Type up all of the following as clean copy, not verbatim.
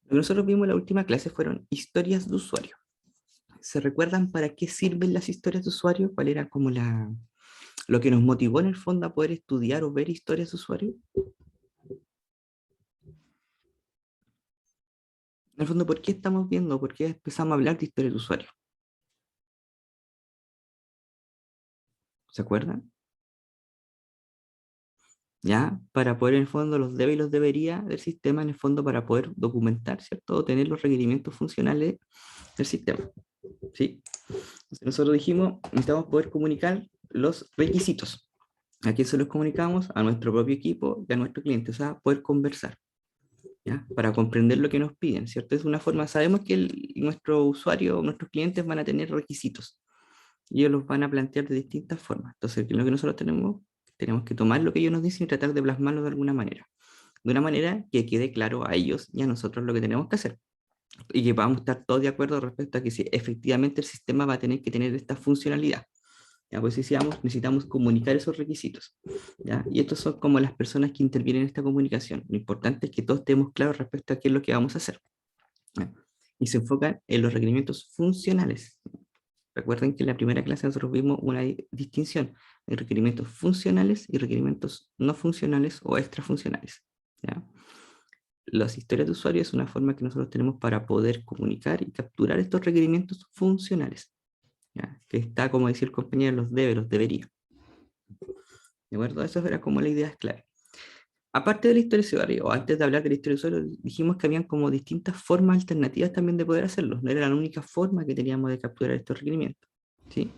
Lo que nosotros vimos en la última clase fueron historias de usuario. ¿Se recuerdan para qué sirven las historias de usuario? ¿Cuál era como lo que nos motivó en el fondo a poder estudiar o ver historias de usuario? En el fondo, ¿por qué estamos viendo? ¿Por qué empezamos a hablar de historias de usuario? ¿Se acuerdan? ¿Ya? Para poder en el fondo los debe y los debería del sistema, en el fondo para poder documentar, ¿cierto? O tener los requerimientos funcionales del sistema, ¿sí? Entonces nosotros dijimos, necesitamos poder comunicar los requisitos. ¿A quién se los comunicamos? A nuestro propio equipo y a nuestro cliente, o sea, poder conversar, ¿ya? Para comprender lo que nos piden, ¿cierto? Es una forma, sabemos que nuestro usuario, nuestros clientes van a tener requisitos y ellos los van a plantear de distintas formas. Entonces, lo que nosotros tenemos que tomar lo que ellos nos dicen y tratar de plasmarlo de alguna manera. De una manera que quede claro a ellos y a nosotros lo que tenemos que hacer. Y que podamos estar todos de acuerdo respecto a que si efectivamente el sistema va a tener que tener esta funcionalidad. Ya, pues necesitamos comunicar esos requisitos. ¿Ya? Y estos son como las personas que intervienen en esta comunicación. Lo importante es que todos estemos claros respecto a qué es lo que vamos a hacer. ¿Ya? Y se enfocan en los requerimientos funcionales. Recuerden que en la primera clase nosotros vimos una distinción en requerimientos funcionales y requerimientos no funcionales o extrafuncionales. ¿Ya? Las historias de usuario es una forma que nosotros tenemos para poder comunicar y capturar estos requerimientos funcionales. ¿Ya? Que está, como decía el compañero, los debe, los debería. ¿De acuerdo? Eso era como la idea clave. Aparte de la historia de usuario, o antes de hablar de la historia de usuario, dijimos que habían como distintas formas alternativas también de poder hacerlo. No era la única forma que teníamos de capturar estos requerimientos. ¿Sí?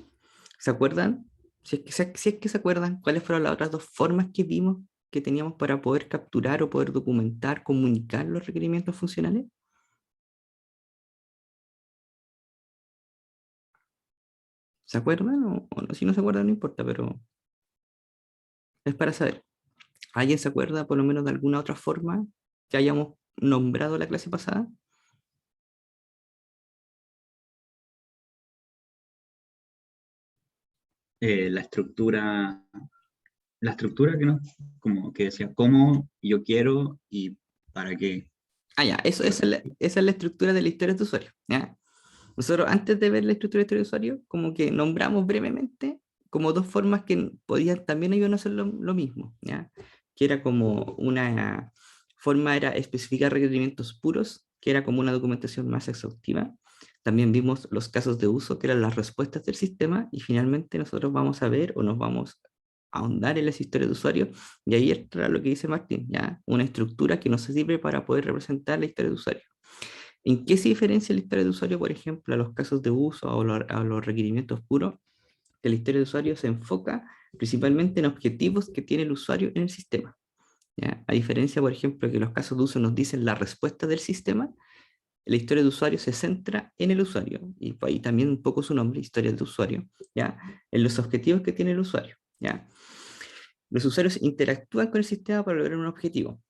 ¿Se acuerdan? Si es que se acuerdan, ¿cuáles fueron las otras dos formas que vimos que teníamos para poder capturar o poder documentar, comunicar los requerimientos funcionales? ¿Se acuerdan? O no, si no se acuerdan, no importa, pero es para saber. ¿Alguien se acuerda por lo menos de alguna otra forma que hayamos nombrado la clase pasada? La estructura que no, como que decía cómo yo quiero y para qué. Ah, ya, eso, Cosas así. esa es la estructura de la historia de usuario. ¿Ya? Nosotros antes de ver la estructura de historia de usuario, como que nombramos brevemente como dos formas que podían también ayudar a hacer lo mismo, ¿ya? Que era como una forma era especificar requerimientos puros, que era como una documentación más exhaustiva. También vimos los casos de uso, que eran las respuestas del sistema, y finalmente nosotros vamos a ver o nos vamos a ahondar en las historias de usuario, y ahí entra lo que dice Martín, ¿ya? Una estructura que nos sirve para poder representar la historia de usuario. ¿En qué se diferencia la historia de usuario, por ejemplo, a los casos de uso o a los requerimientos puros? Que la historia de usuario se enfoca principalmente en objetivos que tiene el usuario en el sistema. ¿Ya? A diferencia, por ejemplo, que los casos de uso nos dicen la respuesta del sistema, la historia de usuario se centra en el usuario, y por ahí también un poco su nombre, historia de usuario, ¿ya? En los objetivos que tiene el usuario. ¿Ya? Los usuarios interactúan con el sistema para lograr un objetivo.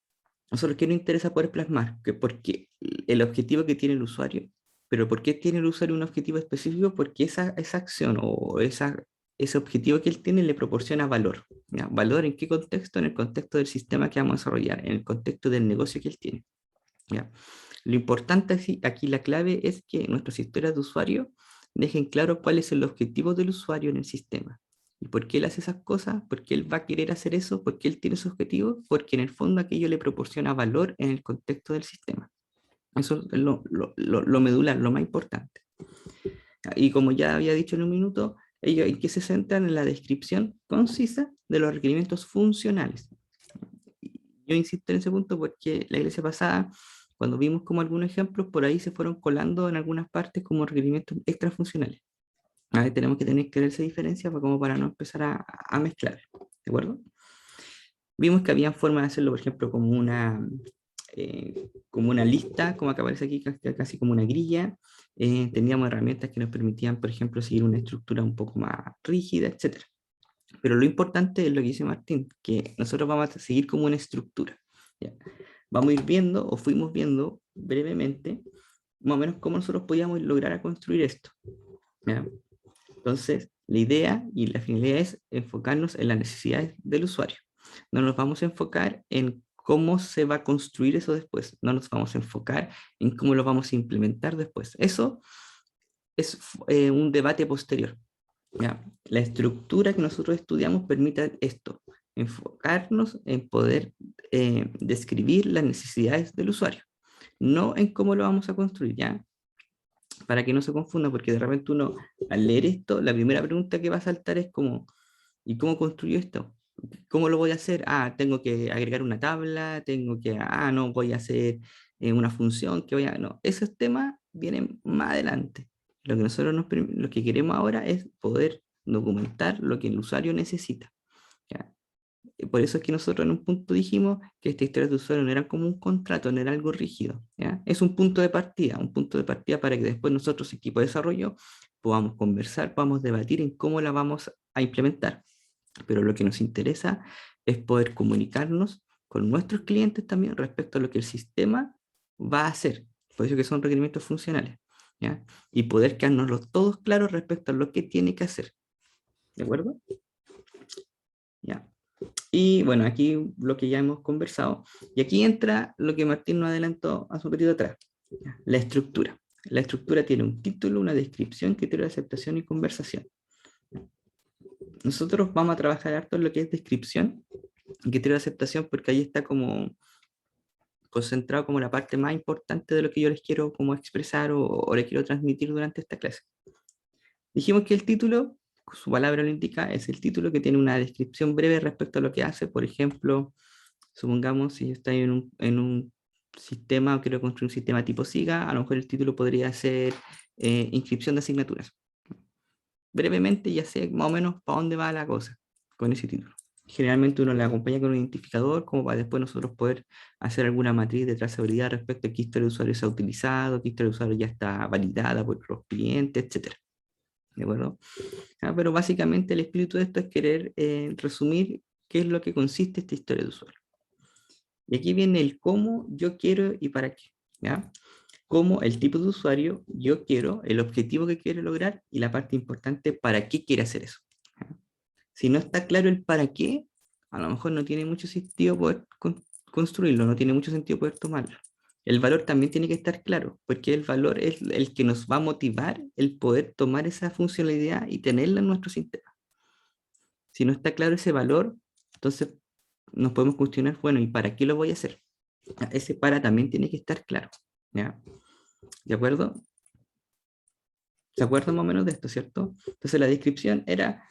Nosotros, ¿qué nos interesa poder plasmar? Que porque el objetivo que tiene el usuario, pero ¿por qué tiene el usuario un objetivo específico? Porque esa acción o ese objetivo que él tiene le proporciona valor. ¿Ya? ¿Valor en qué contexto? En el contexto del sistema que vamos a desarrollar, en el contexto del negocio que él tiene. ¿Ya? Lo importante aquí, la clave es que nuestras historias de usuario dejen claro cuál es el objetivo del usuario en el sistema. ¿Y por qué él hace esas cosas? ¿Por qué él va a querer hacer eso? ¿Por qué él tiene ese objetivo? Porque en el fondo aquello le proporciona valor en el contexto del sistema. Eso es lo medular, lo más importante. Y como ya había dicho en un minuto, ellos en qué se centran en la descripción concisa de los requerimientos funcionales. Yo insisto en ese punto porque la iglesia pasada, cuando vimos como algunos ejemplos, por ahí se fueron colando en algunas partes como requerimientos extrafuncionales. A ver, tenemos que tener que ver esa diferencia como para no empezar a mezclar, ¿de acuerdo? Vimos que había formas de hacerlo, por ejemplo, como una lista, como acá aparece aquí, casi como una grilla. Teníamos herramientas que nos permitían, por ejemplo, seguir una estructura un poco más rígida, etcétera. Pero lo importante es lo que dice Martín, que nosotros vamos a seguir como una estructura. ¿Ya? Vamos a ir viendo, o fuimos viendo brevemente, más o menos cómo nosotros podíamos lograr a construir esto. ¿Ya? Entonces, la idea y la finalidad es enfocarnos en las necesidades del usuario. No nos vamos a enfocar en cómo se va a construir eso después. No nos vamos a enfocar en cómo lo vamos a implementar después. Eso es un debate posterior. ¿Ya? La estructura que nosotros estudiamos permite esto, enfocarnos en poder describir las necesidades del usuario, no en cómo lo vamos a construir, ¿ya? Para que no se confunda, porque de repente uno al leer esto, la primera pregunta que va a saltar es como, ¿y cómo construyo esto? ¿Cómo lo voy a hacer? Ah, tengo que agregar una tabla, tengo que, no, voy a hacer una función que voy a... No, esos temas vienen más adelante. Lo que nosotros lo que queremos ahora es poder documentar lo que el usuario necesita. ¿Ya? Y por eso es que nosotros en un punto dijimos que esta historia de usuario no era como un contrato, no era algo rígido. ¿Ya? Es un punto de partida para que después nosotros, equipo de desarrollo, podamos conversar, podamos debatir en cómo la vamos a implementar. Pero lo que nos interesa es poder comunicarnos con nuestros clientes también respecto a lo que el sistema va a hacer. Por eso que son requerimientos funcionales. ¿Ya? Y poder quedarnos todos claros respecto a lo que tiene que hacer. ¿De acuerdo? ¿Ya? Y bueno, aquí lo que ya hemos conversado. Y aquí entra lo que Martín nos adelantó hace un poquito atrás. ¿Ya? La estructura. La estructura tiene un título, una descripción, criterio de aceptación y conversación. Nosotros vamos a trabajar harto en lo que es descripción y criterio de aceptación porque ahí está como concentrado como la parte más importante de lo que yo les quiero como expresar o les quiero transmitir durante esta clase. Dijimos que el título, su palabra lo indica, es el título que tiene una descripción breve respecto a lo que hace. Por ejemplo, supongamos si está en un sistema o quiero construir un sistema tipo SIGA, a lo mejor el título podría ser inscripción de asignaturas. Brevemente ya sé más o menos para dónde va la cosa con ese título. Generalmente uno le acompaña con un identificador como para después nosotros poder hacer alguna matriz de trazabilidad respecto a qué historia de usuario se ha utilizado, qué historia de usuario ya está validada por los clientes, etc. ¿De acuerdo? Pero básicamente el espíritu de esto es querer resumir qué es lo que consiste esta historia de usuario. Y aquí viene el cómo, yo quiero y para qué. ¿Ya? Como el tipo de usuario, yo quiero, el objetivo que quiere lograr y la parte importante, para qué quiere hacer eso. Si no está claro el para qué, a lo mejor no tiene mucho sentido poder construirlo, no tiene mucho sentido poder tomarlo. El valor también tiene que estar claro, porque el valor es el que nos va a motivar el poder tomar esa funcionalidad y tenerla en nuestro sistema. Si no está claro ese valor, entonces nos podemos cuestionar, bueno, ¿y para qué lo voy a hacer? Ese para también tiene que estar claro. ¿Ya? ¿De acuerdo? ¿Se acuerdan más o menos de esto, cierto? Entonces la descripción era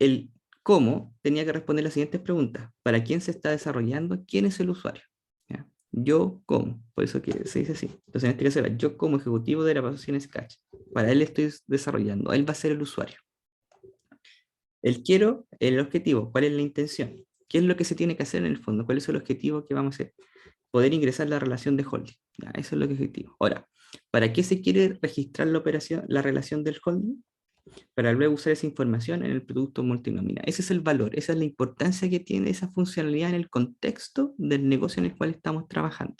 el cómo tenía que responder las siguientes preguntas. ¿Para quién se está desarrollando? ¿Quién es el usuario? ¿Ya? Yo como, por eso que se dice así. Entonces en este caso era yo como ejecutivo de la asociación Scratch. Para él estoy desarrollando, él va a ser el usuario. El quiero, el objetivo, ¿cuál es la intención? ¿Qué es lo que se tiene que hacer en el fondo? ¿Cuál es el objetivo que vamos a hacer? Poder ingresar la relación de holding. ¿Ya? Eso es lo que es objetivo. Ahora, ¿para qué se quiere registrar la operación, la relación del holding? Para luego usar esa información en el producto multinómina. Ese es el valor, esa es la importancia que tiene esa funcionalidad en el contexto del negocio en el cual estamos trabajando.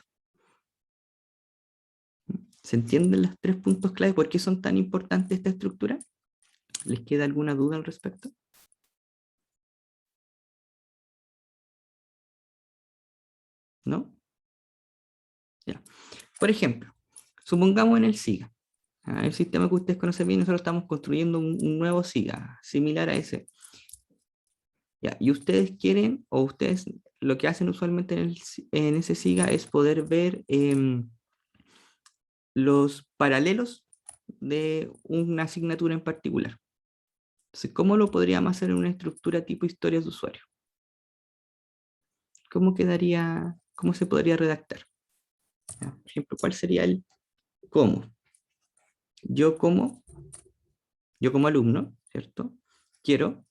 ¿Se entienden los tres puntos clave? ¿Por qué son tan importantes esta estructura? ¿Les queda alguna duda al respecto? ¿No? Ya. Por ejemplo, supongamos en el SIGA, el sistema que ustedes conocen bien, nosotros estamos construyendo un nuevo SIGA, similar a ese. Ya, y ustedes quieren, o ustedes lo que hacen usualmente en ese SIGA es poder ver los paralelos de una asignatura en particular. Entonces, ¿cómo lo podríamos hacer en una estructura tipo historias de usuario? ¿Cómo quedaría, cómo se podría redactar? ¿Ya? Por ejemplo, ¿cuál sería el cómo? Yo como, yo como alumno, ¿cierto? Quiero,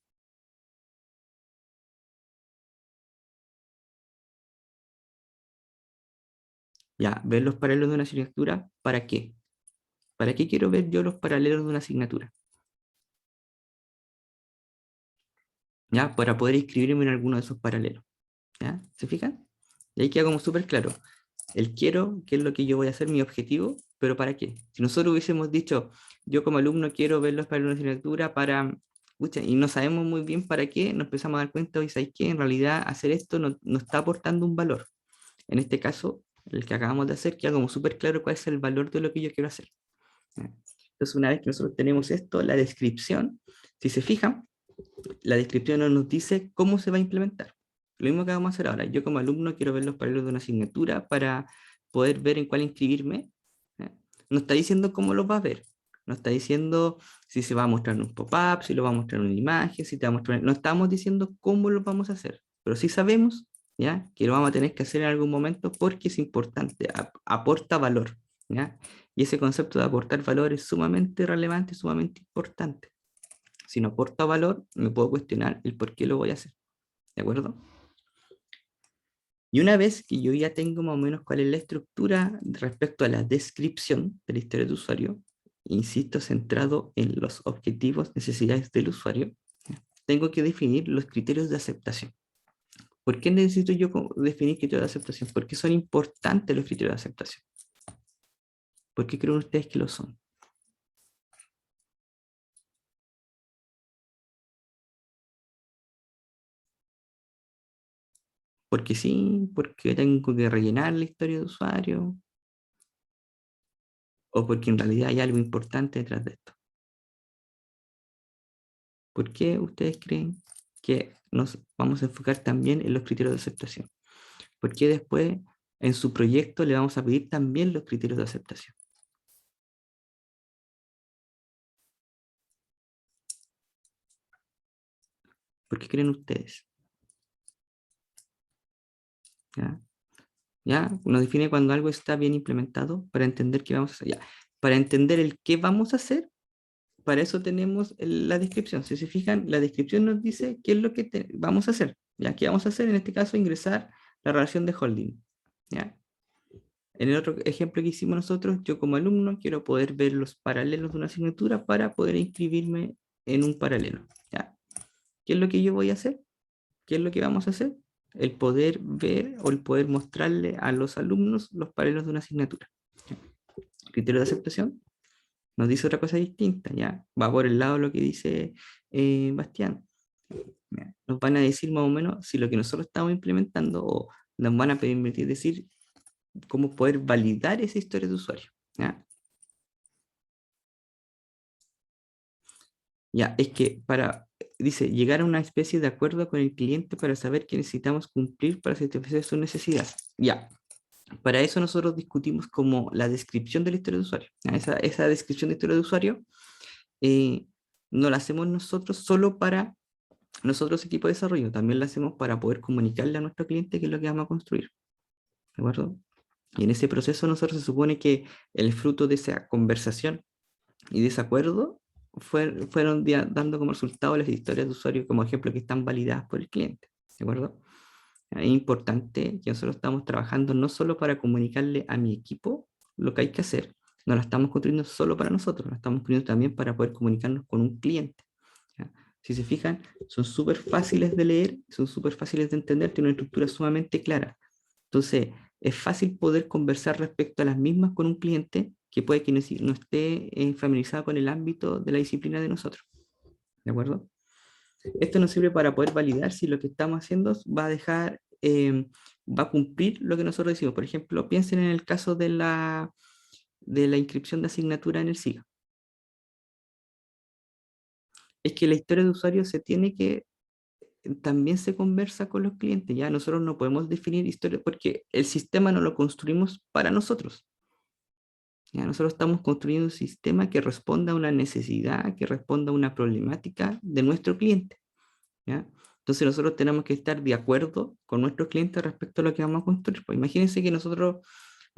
ya, ver los paralelos de una asignatura, ¿para qué? ¿Para qué quiero ver yo los paralelos de una asignatura? ¿Ya? Para poder inscribirme en alguno de esos paralelos. ¿Ya? ¿Se fijan? Y ahí queda como súper claro. El quiero, qué es lo que yo voy a hacer, mi objetivo, pero ¿para qué? Si nosotros hubiésemos dicho, yo como alumno quiero ver los paralelos de una asignatura para, pucha, y no sabemos muy bien para qué, nos empezamos a dar cuenta, hoy sabéis que en realidad hacer esto no está aportando un valor. En este caso, el que acabamos de hacer, queda como súper claro cuál es el valor de lo que yo quiero hacer. Entonces, una vez que nosotros tenemos esto, la descripción, si se fijan, la descripción no nos dice cómo se va a implementar. Lo mismo que vamos a hacer ahora. Yo como alumno quiero ver los paralelos de una asignatura para poder ver en cuál inscribirme. ¿Ya? No está diciendo cómo los va a ver. No está diciendo si se va a mostrar en un pop-up, si lo va a mostrar en una imagen, si te va a mostrar... No estamos diciendo cómo lo vamos a hacer. Pero sí sabemos, ¿ya? Que lo vamos a tener que hacer en algún momento porque es importante, aporta valor, ¿ya? Y ese concepto de aportar valor es sumamente relevante, sumamente importante. Si no aporta valor, me puedo cuestionar el por qué lo voy a hacer. ¿De acuerdo? Y una vez que yo ya tengo más o menos cuál es la estructura respecto a la descripción de la historia de usuario, insisto, centrado en los objetivos, necesidades del usuario, tengo que definir los criterios de aceptación. ¿Por qué necesito yo definir criterios de aceptación? Porque son importantes los criterios de aceptación. ¿Por qué creen ustedes que lo son? Porque sí, porque tengo que rellenar la historia de usuario, o porque en realidad hay algo importante detrás de esto. ¿Por qué ustedes creen que nos vamos a enfocar también en los criterios de aceptación? ¿Por qué después en su proyecto le vamos a pedir también los criterios de aceptación? ¿Por qué creen ustedes? ¿Ya? ¿Ya? Nos define cuando algo está bien implementado para entender qué vamos a hacer. ¿Ya? Para entender el qué vamos a hacer, para eso tenemos la descripción. Si se fijan, la descripción nos dice qué es lo que vamos a hacer. ¿Ya? ¿Qué vamos a hacer? En este caso, ingresar la relación de holding. ¿Ya? En el otro ejemplo que hicimos nosotros, yo como alumno quiero poder ver los paralelos de una asignatura para poder inscribirme en un paralelo. ¿Ya? ¿Qué es lo que yo voy a hacer? ¿Qué es lo que vamos a hacer? El poder ver o el poder mostrarle a los alumnos los paralelos de una asignatura. ¿Ya? El criterio de aceptación nos dice otra cosa distinta, ¿ya? Va por el lado de lo que dice Bastián. ¿Ya? Nos van a decir más o menos si lo que nosotros estamos implementando o nos van a permitir decir cómo poder validar esa historia de usuario. ¿Ya? Ya, es que dice, llegar a una especie de acuerdo con el cliente para saber qué necesitamos cumplir para satisfacer sus necesidades. Ya, para eso nosotros discutimos como la descripción de la historia de usuario. Ya, esa descripción de historia de usuario eh, no la hacemos nosotros solo para nosotros equipo de desarrollo, también la hacemos para poder comunicarle a nuestro cliente qué es lo que vamos a construir. ¿De acuerdo? Y en ese proceso nosotros se supone que el fruto de esa conversación y desacuerdo fueron dando como resultado las historias de usuario como ejemplo que están validadas por el cliente. ¿De acuerdo? Es importante que nosotros estamos trabajando no solo para comunicarle a mi equipo lo que hay que hacer, no lo estamos construyendo solo para nosotros, lo estamos construyendo también para poder comunicarnos con un cliente. ¿Ya? Si se fijan, son súper fáciles de leer, son súper fáciles de entender, tienen una estructura sumamente clara. Entonces, es fácil poder conversar respecto a las mismas con un cliente que puede que no esté familiarizado con el ámbito de la disciplina de nosotros. ¿De acuerdo? Esto nos sirve para poder validar si lo que estamos haciendo va a dejar, va a cumplir lo que nosotros decimos. Por ejemplo, piensen en el caso de la inscripción de asignatura en el SIGA. Es que la historia de usuario se tiene que también se conversa con los clientes. Ya nosotros no podemos definir historia porque el sistema no lo construimos para nosotros. Ya nosotros estamos construyendo un sistema que responda a una necesidad, que responda a una problemática de nuestro cliente. ¿Ya? Entonces nosotros tenemos que estar de acuerdo con nuestros clientes respecto a lo que vamos a construir. Pues imagínense que nuestro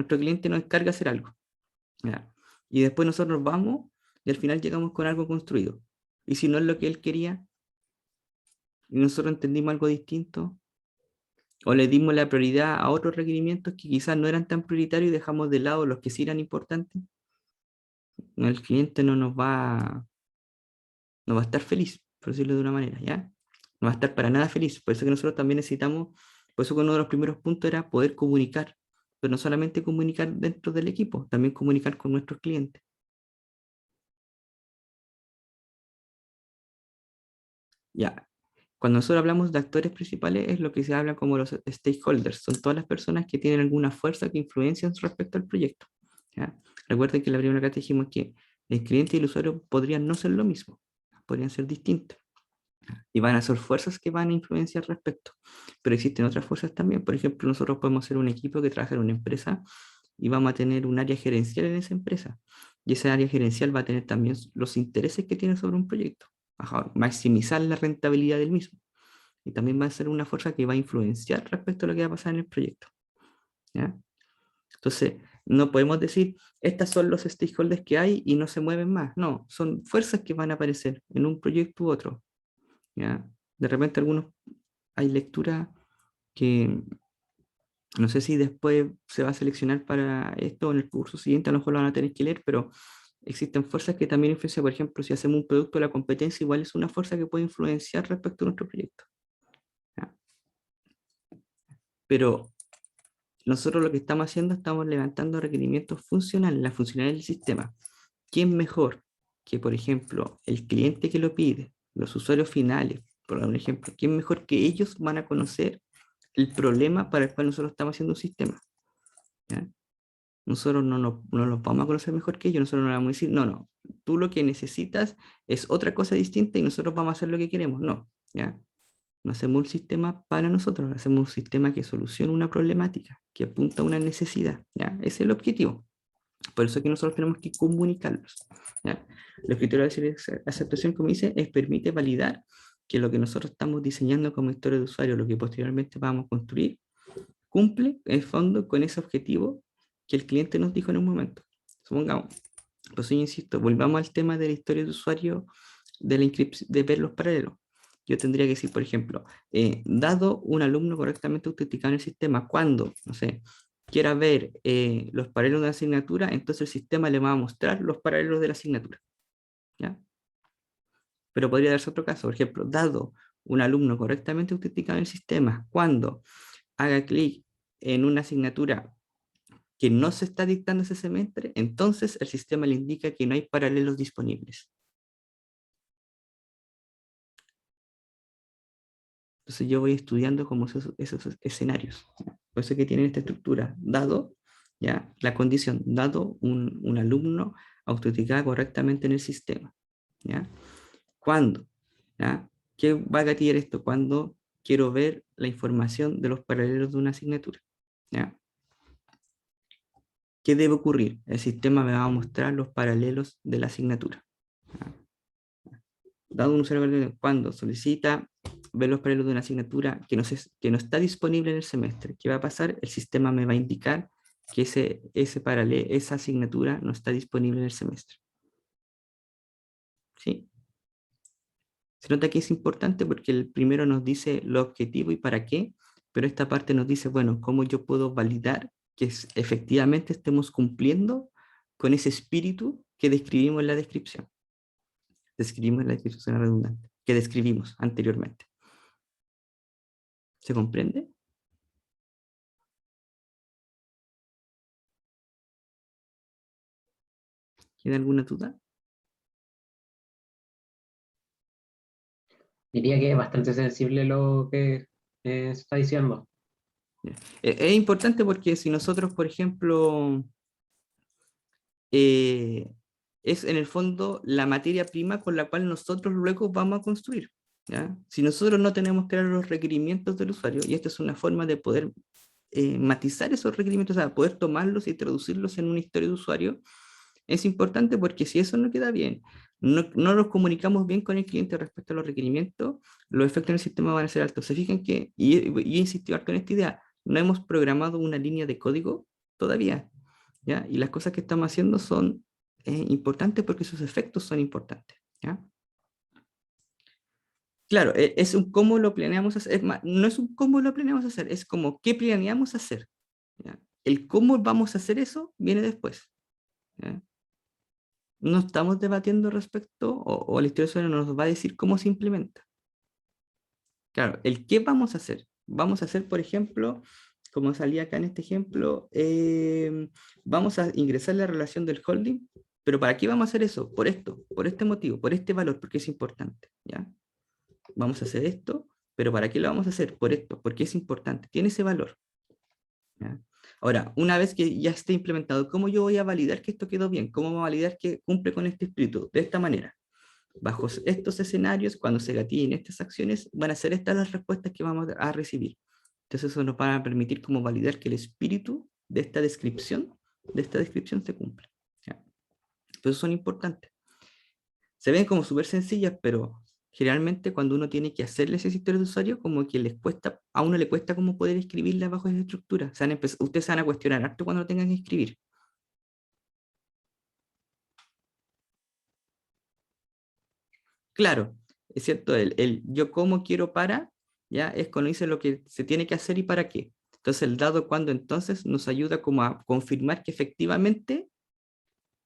cliente nos encarga hacer algo. ¿Ya? Y después nosotros vamos y al final llegamos con algo construido. Y si no es lo que él quería y nosotros entendimos algo distinto, o le dimos la prioridad a otros requerimientos que quizás no eran tan prioritarios y dejamos de lado los que sí eran importantes, el cliente no va a estar feliz, por decirlo de una manera, ¿ya? No va a estar para nada feliz. Por eso que nosotros también necesitamos, por eso que uno de los primeros puntos era poder comunicar, pero no solamente comunicar dentro del equipo, también comunicar con nuestros clientes. Ya, Cuando nosotros hablamos de actores principales es lo que se habla como los stakeholders, son todas las personas que tienen alguna fuerza que influencian respecto al proyecto. ¿Ya? Recuerden que en la primera carta dijimos que el cliente y el usuario podrían no ser lo mismo, podrían ser distintos. Y van a ser fuerzas que van a influenciar al respecto. Pero existen otras fuerzas también. Por ejemplo, nosotros podemos ser un equipo que trabaja en una empresa y vamos a tener un área gerencial en esa empresa. Y esa área gerencial va a tener también los intereses que tiene sobre un proyecto. Ajá, maximizar la rentabilidad del mismo. Y también va a ser una fuerza que va a influenciar respecto a lo que va a pasar en el proyecto. ¿Ya? Entonces, no podemos decir, estas son los stakeholders que hay y no se mueven más. No, son fuerzas que van a aparecer en un proyecto u otro. ¿Ya? De repente algunos hay lectura que no sé si después se va a seleccionar para esto en el curso siguiente, a lo mejor lo van a tener que leer, pero existen fuerzas que también influencian. Por ejemplo, si hacemos un producto de la competencia, igual es una fuerza que puede influenciar respecto a nuestro proyecto. ¿Ya? Pero nosotros lo que estamos haciendo, estamos levantando requerimientos funcionales, la funcionalidad del sistema. ¿Quién mejor que, por ejemplo, el cliente que lo pide, los usuarios finales, por dar un ejemplo? ¿Quién mejor que ellos van a conocer el problema para el cual nosotros estamos haciendo un sistema? ¿Ya? Nosotros no los vamos a conocer mejor que ellos, nosotros no le vamos a decir, no, no, tú lo que necesitas es otra cosa distinta y nosotros vamos a hacer lo que queremos. No, ¿ya? No hacemos un sistema para nosotros, hacemos un sistema que soluciona una problemática, que apunta a una necesidad, ¿ya? Ese es el objetivo. Por eso es que nosotros tenemos que comunicarlos, ¿ya? El criterio de aceptación, como dice, es permite validar que lo que nosotros estamos diseñando como historia de usuario, lo que posteriormente vamos a construir, cumple en el fondo con ese objetivo que el cliente nos dijo en un momento. Supongamos, pues yo insisto, volvamos al tema de la historia de usuario de, de ver los paralelos. Yo tendría que decir, por ejemplo, dado un alumno correctamente autenticado en el sistema, cuando, no sé, quiera ver los paralelos de la asignatura, entonces el sistema le va a mostrar los paralelos de la asignatura. ¿Ya? Pero podría darse otro caso, por ejemplo, dado un alumno correctamente autenticado en el sistema, cuando haga clic en una asignatura que no se está dictando ese semestre, entonces el sistema le indica que no hay paralelos disponibles. Entonces yo voy estudiando como esos escenarios. ¿Ya? Por eso que tienen esta estructura, dado ¿ya? La condición, dado un alumno autenticado correctamente en el sistema. ¿Ya? ¿Cuándo? ¿Ya? ¿Qué va a gatillar esto? Cuando quiero ver la información de los paralelos de una asignatura. ¿Ya? ¿Qué debe ocurrir? El sistema me va a mostrar los paralelos de la asignatura. ¿Ya? Dado un usuario cuando solicita ver los paralelos de una asignatura que no está disponible en el semestre, ¿qué va a pasar? El sistema me va a indicar que ese paralelo, esa asignatura no está disponible en el semestre. ¿Sí? Se nota que es importante porque el primero nos dice lo objetivo y para qué, pero esta parte nos dice, bueno, cómo yo puedo validar que efectivamente estemos cumpliendo con ese espíritu que describimos en la descripción. Describimos en la descripción redundante, que describimos anteriormente. ¿Se comprende? ¿Tiene alguna duda? Diría que es bastante sensible lo que se está diciendo. Es importante porque si nosotros, por ejemplo, eh, es en el fondo la materia prima con la cual nosotros luego vamos a construir. ¿Ya? Si nosotros no tenemos claros los requerimientos del usuario, y esta es una forma de poder matizar esos requerimientos, o sea, poder tomarlos y traducirlos en una historia de usuario, es importante porque si eso no queda bien, no nos comunicamos bien con el cliente respecto a los requerimientos, los efectos en el sistema van a ser altos. Se fijan que, y insisto harto en esta idea, no hemos programado una línea de código todavía, ¿ya? Y las cosas que estamos haciendo son importantes porque sus efectos son importantes, ¿ya? Claro, es un cómo lo planeamos hacer, no es un cómo lo planeamos hacer, es como qué planeamos hacer, ¿ya? El cómo vamos a hacer eso viene después, ¿ya? No estamos debatiendo respecto, o la historia sobre nos va a decir cómo se implementa. Claro, el qué vamos a hacer. Vamos a hacer, por ejemplo, como salía acá en este ejemplo, vamos a ingresar la relación del holding, pero ¿para qué vamos a hacer eso? Por esto, por este motivo, por este valor, porque es importante, ¿ya? Vamos a hacer esto ¿Pero para qué lo vamos a hacer? Por esto, porque es importante, tiene ese valor. ¿Ya? Ahora, una vez que ya esté implementado, ¿cómo yo voy a validar que esto quedó bien? ¿Cómo voy a validar que cumple con este espíritu? De esta manera. Bajo estos escenarios, cuando se gatillen estas acciones, van a ser estas las respuestas que vamos a recibir. Entonces eso nos va a permitir como validar que el espíritu de esta descripción se cumple. ¿Ya? Entonces son importantes. Se ven como súper sencillas, pero generalmente cuando uno tiene que hacerle ese historia de usuario, como que les cuesta, a uno le cuesta como poder escribirla bajo esa estructura. Ustedes se van a cuestionar harto cuando lo tengan que escribir. Claro, es cierto, el yo cómo quiero para, ya es cuando dice lo que se tiene que hacer y para qué. Entonces el dado cuando entonces nos ayuda como a confirmar que efectivamente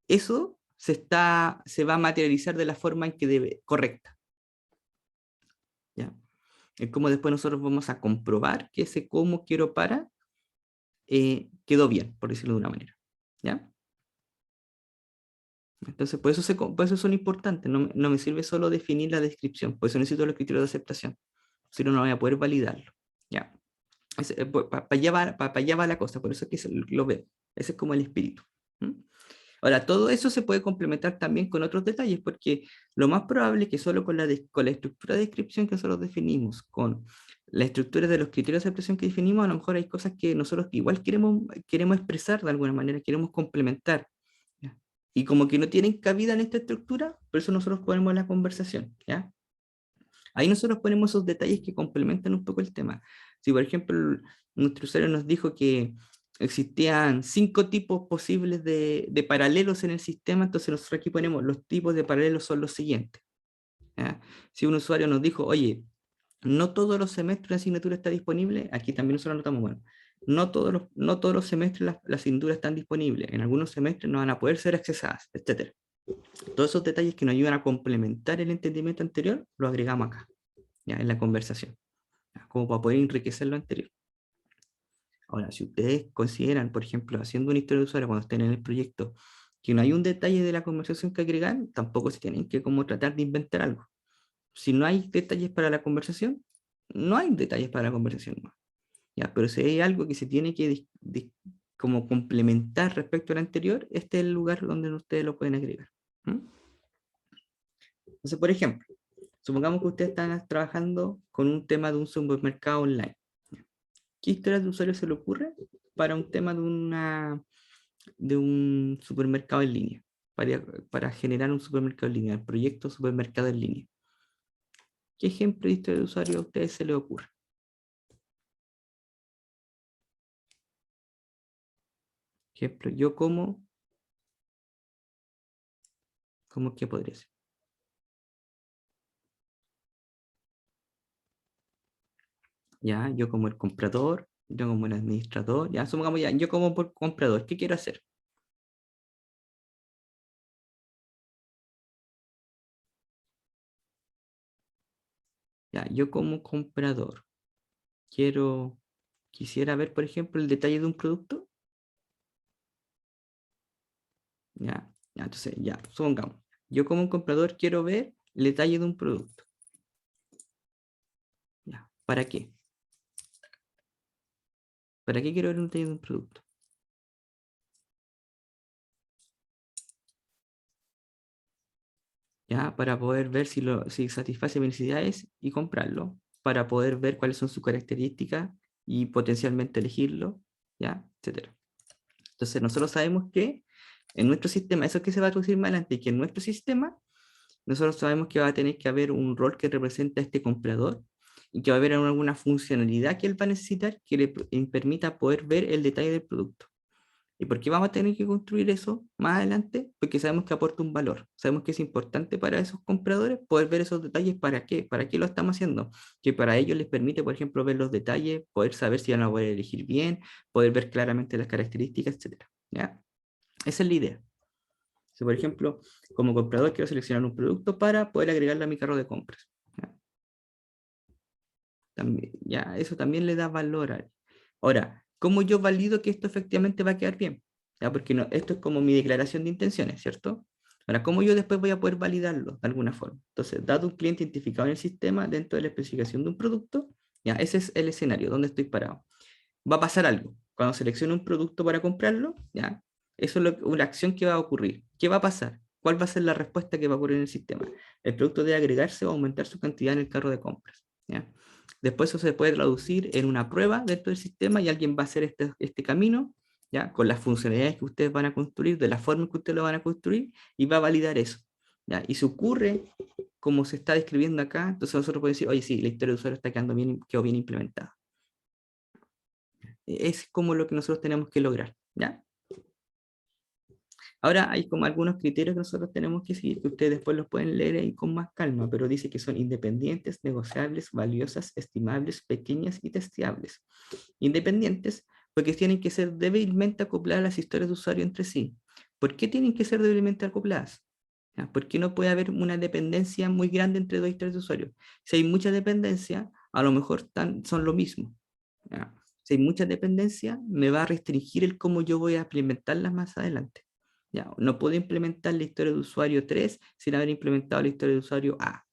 eso se va a materializar de la forma en que debe, correcta. ¿Ya? Es como después nosotros vamos a comprobar que ese cómo quiero para quedó bien, por decirlo de una manera. ¿Ya? Entonces, por eso son importantes. No me sirve solo definir la descripción, por eso necesito los criterios de aceptación. Si no, no voy a poder validarlo. ¿Ya? Para allá va la cosa, por eso es que lo veo. Ese es como el espíritu. ¿Mm? Ahora, todo eso se puede complementar también con otros detalles, porque lo más probable es que solo con la estructura de descripción que nosotros definimos, con la estructura de los criterios de aceptación que definimos, a lo mejor hay cosas que nosotros igual queremos expresar de alguna manera, queremos complementar. ¿Ya? Y como que no tienen cabida en esta estructura, por eso nosotros ponemos la conversación. ¿Ya? Ahí nosotros ponemos esos detalles que complementan un poco el tema. Si, por ejemplo, nuestro usuario nos dijo que existían 5 tipos posibles de paralelos en el sistema, entonces nosotros aquí ponemos los tipos de paralelos son los siguientes. ¿Ya? Si un usuario nos dijo, oye, no todos los semestres la asignatura está disponible, aquí también nosotros notamos, bueno, no todos los semestres la asignatura están disponibles, en algunos semestres no van a poder ser accesadas, etc. Todos esos detalles que nos ayudan a complementar el entendimiento anterior, los agregamos acá, ya, en la conversación, ya, como para poder enriquecer lo anterior. Ahora, si ustedes consideran, por ejemplo, haciendo una historia de usuario cuando estén en el proyecto, que no hay un detalle de la conversación que agregar, tampoco se tienen que como tratar de inventar algo. Si no hay detalles para la conversación, no hay detalles para la conversación, ¿no? Ya, pero si hay algo que se tiene que como complementar respecto al anterior, este es el lugar donde ustedes lo pueden agregar. ¿Mm? Entonces, por ejemplo, supongamos que ustedes están trabajando con un tema de un supermercado online. ¿Qué historia de usuario se le ocurre para un tema de un supermercado en línea? Para generar un supermercado en línea, el proyecto supermercado en línea. ¿Qué ejemplo de historia de usuario a ustedes se les ocurre? Ejemplo, yo ¿cómo que podría ser? Ya, yo como el comprador, yo como el administrador, ya, supongamos ya, yo como por comprador, ¿qué quiero hacer? Ya, yo como comprador, quisiera ver, por ejemplo, el detalle de un producto. Ya, ya, entonces, ya, supongamos, yo como un comprador quiero ver el detalle de un producto. Ya, ¿para qué? ¿Para qué quiero ver un detalle de un producto? ¿Ya? Para poder ver si satisface mis necesidades y comprarlo, para poder ver cuáles son sus características y potencialmente elegirlo, ¿ya? Etcétera. Entonces, nosotros sabemos que en nuestro sistema, eso es que se va a traducir más adelante, que en nuestro sistema, nosotros sabemos que va a tener que haber un rol que representa a este comprador y que va a haber alguna funcionalidad que él va a necesitar que le permita poder ver el detalle del producto. ¿Y por qué vamos a tener que construir eso más adelante? Porque sabemos que aporta un valor. Sabemos que es importante para esos compradores poder ver esos detalles. ¿Para qué? ¿Para qué lo estamos haciendo? Que para ellos les permite, por ejemplo, ver los detalles, poder saber si van a poder elegir bien, poder ver claramente las características, etcétera. ¿Ya? Esa es la idea. Si, por ejemplo, como comprador quiero seleccionar un producto para poder agregarlo a mi carro de compras. ¿Ya? También, ya, eso también le da valor a... Ahora, ¿cómo yo valido que esto efectivamente va a quedar bien? ¿Ya? Porque no, esto es como mi declaración de intenciones, ¿cierto? Ahora, ¿cómo yo después voy a poder validarlo de alguna forma? Entonces, dado un cliente identificado en el sistema dentro de la especificación de un producto, ya, ese es el escenario donde estoy parado. Va a pasar algo. Cuando selecciono un producto para comprarlo, ya, eso es una acción que va a ocurrir. ¿Qué va a pasar? ¿Cuál va a ser la respuesta que va a ocurrir en el sistema? El producto debe agregarse o aumentar su cantidad en el carro de compras. ¿Ya? Después eso se puede traducir en una prueba dentro del sistema y alguien va a hacer este camino, ¿ya? Con las funcionalidades que ustedes van a construir, de la forma que ustedes lo van a construir, y va a validar eso. ¿Ya? Y si ocurre como se está describiendo acá, entonces nosotros podemos decir, oye, sí, la historia de usuario está quedó bien implementada. Es como lo que nosotros tenemos que lograr, ¿ya? Ahora hay como algunos criterios que nosotros tenemos que seguir, que ustedes después los pueden leer ahí con más calma, pero dice que son independientes, negociables, valiosas, estimables, pequeñas y testeables. Independientes porque tienen que ser débilmente acopladas las historias de usuario entre sí. ¿Por qué tienen que ser débilmente acopladas? ¿Ya? Porque no puede haber una dependencia muy grande entre dos historias de usuario. Si hay mucha dependencia, a lo mejor son lo mismo. ¿Ya? Si hay mucha dependencia, me va a restringir el cómo yo voy a implementarlas más adelante. ¿Ya? No puedo implementar la historia de usuario 3 sin haber implementado la historia de usuario A.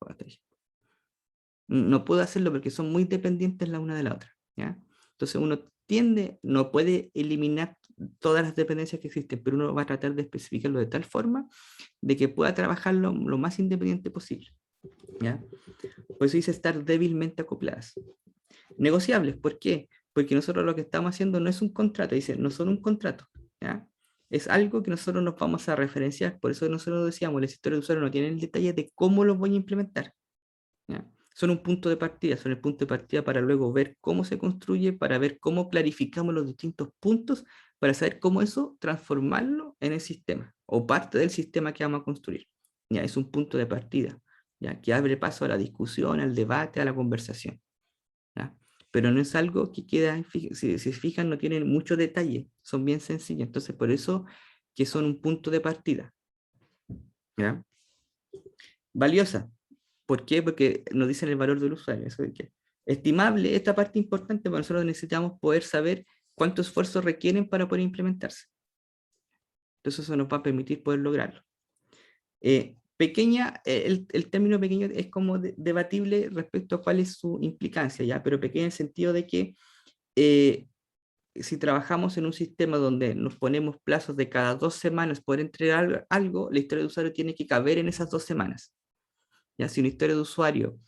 No puedo hacerlo porque son muy dependientes la una de la otra. ¿Ya? Entonces uno no puede eliminar todas las dependencias que existen, pero uno va a tratar de especificarlo de tal forma de que pueda trabajarlo lo más independiente posible. ¿Ya? Por eso dice estar débilmente acopladas. Negociables, ¿por qué? Porque nosotros lo que estamos haciendo no es un contrato, dice, no son un contrato, ¿ya? Es algo que nosotros nos vamos a referenciar, por eso nosotros decíamos, las historias de usuario no tienen el detalle de cómo los voy a implementar, ¿ya? Son un punto de partida, son el punto de partida para luego ver cómo se construye, para ver cómo clarificamos los distintos puntos, para saber cómo eso transformarlo en el sistema, o parte del sistema que vamos a construir, ¿ya? Es un punto de partida, ¿ya? Que abre paso a la discusión, al debate, a la conversación, ¿ya? Pero no es algo que queda, si se fijan, no tienen mucho detalle, son bien sencillos, entonces por eso que son un punto de partida, ¿ya? Valiosa, ¿por qué? Porque nos dicen el valor del usuario, eso de que estimable, esta parte importante, porque nosotros necesitamos poder saber cuánto esfuerzo requieren para poder implementarse, entonces eso nos va a permitir poder lograrlo. Pequeña, el término pequeño es como debatible respecto a cuál es su implicancia, ¿ya? Pero pequeña en el sentido de que si trabajamos en un sistema donde nos ponemos plazos de cada 2 semanas poder entregar algo, la historia de usuario tiene que caber en esas 2 semanas. ¿Ya? Si una historia de usuario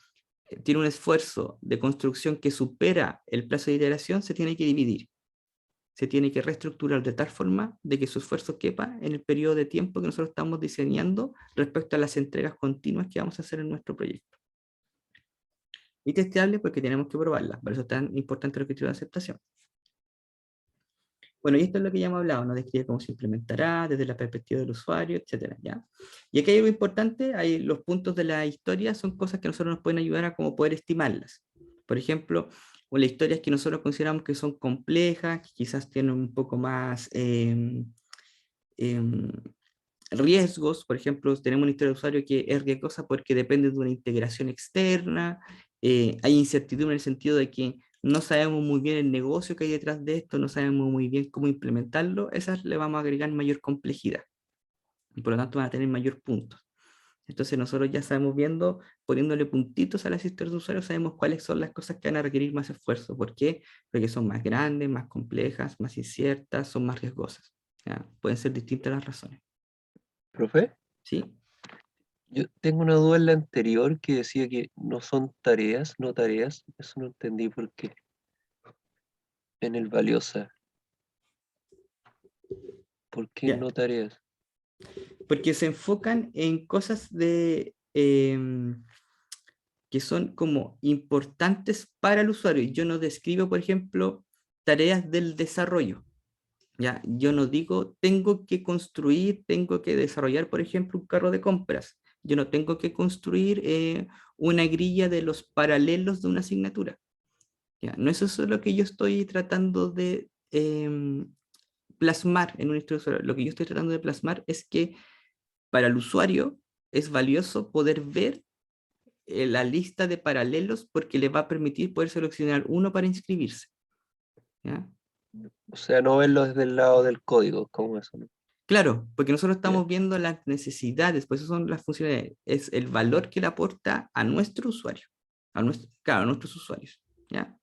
tiene un esfuerzo de construcción que supera el plazo de iteración, se tiene que dividir. Se tiene que reestructurar de tal forma de que su esfuerzo quepa en el periodo de tiempo que nosotros estamos diseñando respecto a las entregas continuas que vamos a hacer en nuestro proyecto. Y testeable porque tenemos que probarla, por eso es tan importante el criterio de aceptación. Bueno, y esto es lo que ya hemos hablado, nos describe cómo se implementará desde la perspectiva del usuario, etcétera, ¿ya? Y aquí hay algo importante, hay los puntos de la historia, son cosas que nosotros nos pueden ayudar a cómo poder estimarlas. Por ejemplo, o las historias que nosotros consideramos que son complejas, que quizás tienen un poco más riesgos, por ejemplo, tenemos una historia de usuario que es riesgosa porque depende de una integración externa, hay incertidumbre en el sentido de que no sabemos muy bien el negocio que hay detrás de esto, no sabemos muy bien cómo implementarlo, esas le vamos a agregar mayor complejidad y por lo tanto van a tener mayor puntos. Entonces nosotros ya sabemos viendo, poniéndole puntitos a las historias de usuario, sabemos cuáles son las cosas que van a requerir más esfuerzo. ¿Por qué? Porque son más grandes, más complejas, más inciertas, son más riesgosas. ¿Ya? Pueden ser distintas las razones. Profe, ¿Sí? yo tengo una duda en la anterior que decía que no son tareas, no tareas. Eso no entendí por qué. En el valiosa. ¿Por qué Ya. no tareas? Porque se enfocan en cosas que son como importantes para el usuario. Yo no describo, por ejemplo, tareas del desarrollo. ¿Ya? Yo no digo, tengo que construir, tengo que desarrollar, por ejemplo, un carro de compras. Yo no tengo que construir una grilla de los paralelos de una asignatura. ¿Ya? No es eso lo que yo estoy tratando de plasmar en un instructor. Lo que yo estoy tratando de plasmar es que para el usuario es valioso poder ver la lista de paralelos porque le va a permitir poder seleccionar uno para inscribirse. ¿Ya? O sea, no verlo desde el lado del código, como eso, ¿no? Claro, porque nosotros estamos viendo las necesidades, pues eso son las funciones, es el valor que le aporta a nuestro usuario, claro, a nuestros usuarios, ¿ya?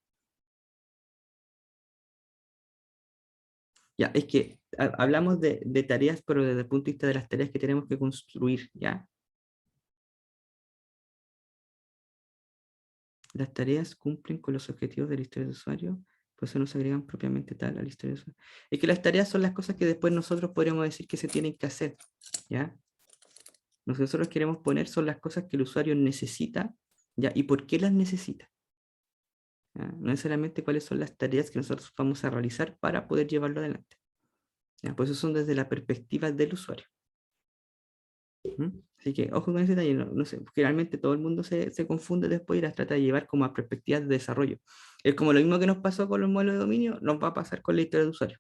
Ya, es que hablamos de tareas, pero desde el punto de vista de las tareas que tenemos que construir, ¿ya? Las tareas cumplen con los objetivos de la historia de usuario, pues se nos agregan propiamente tal a la historia de usuario. Es que las tareas son las cosas que después nosotros podríamos decir que se tienen que hacer, ¿ya? Lo que nosotros queremos poner son las cosas que el usuario necesita, ¿ya? ¿Y por qué las necesita? ¿Ya? No necesariamente cuáles son las tareas que nosotros vamos a realizar para poder llevarlo adelante. ¿Ya? Pues eso son desde la perspectiva del usuario. ¿Mm? Así que ojo con ese detalle, no sé, porque realmente todo el mundo se confunde después y las trata de llevar como a perspectivas de desarrollo. Es como lo mismo que nos pasó con los modelos de dominio, nos va a pasar con la historia de usuario.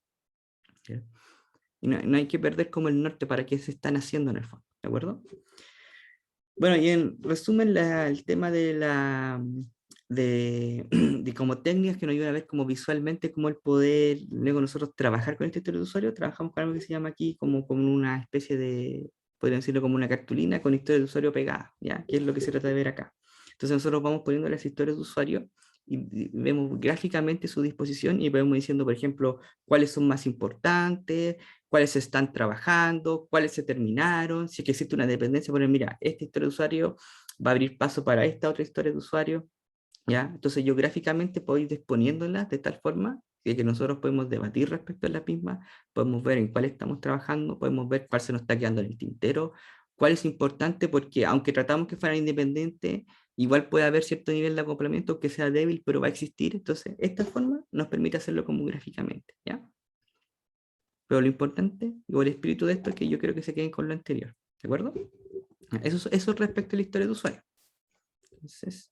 ¿Ya? Y no hay que perder como el norte para qué se están haciendo en el fondo, ¿de acuerdo? Bueno, y en resumen, el tema de como técnicas que nos ayudan a ver como visualmente cómo el poder, luego nosotros trabajar con este historia de usuario, trabajamos con algo que se llama aquí como una especie de, podrían decirlo como una cartulina con historia de usuario pegada, ¿ya? Que es lo que se trata de ver acá. Entonces nosotros vamos poniendo las historias de usuario y vemos gráficamente su disposición y vemos diciendo, por ejemplo, cuáles son más importantes, cuáles se están trabajando, cuáles se terminaron, si es que existe una dependencia, poner, mira, esta historia de usuario va a abrir paso para esta otra historia de usuario, ¿ya? Entonces yo gráficamente puedo ir disponiéndolas de tal forma que nosotros podemos debatir respecto a la misma, podemos ver en cuál estamos trabajando, podemos ver cuál se nos está quedando en el tintero, cuál es importante, porque aunque tratamos que fuera independiente, igual puede haber cierto nivel de acoplamiento que sea débil, pero va a existir, entonces esta forma nos permite hacerlo como gráficamente, ¿ya? Pero lo importante, o el espíritu de esto, es que yo creo que se queden con lo anterior. ¿De acuerdo? Eso respecto a la historia de usuario. Entonces,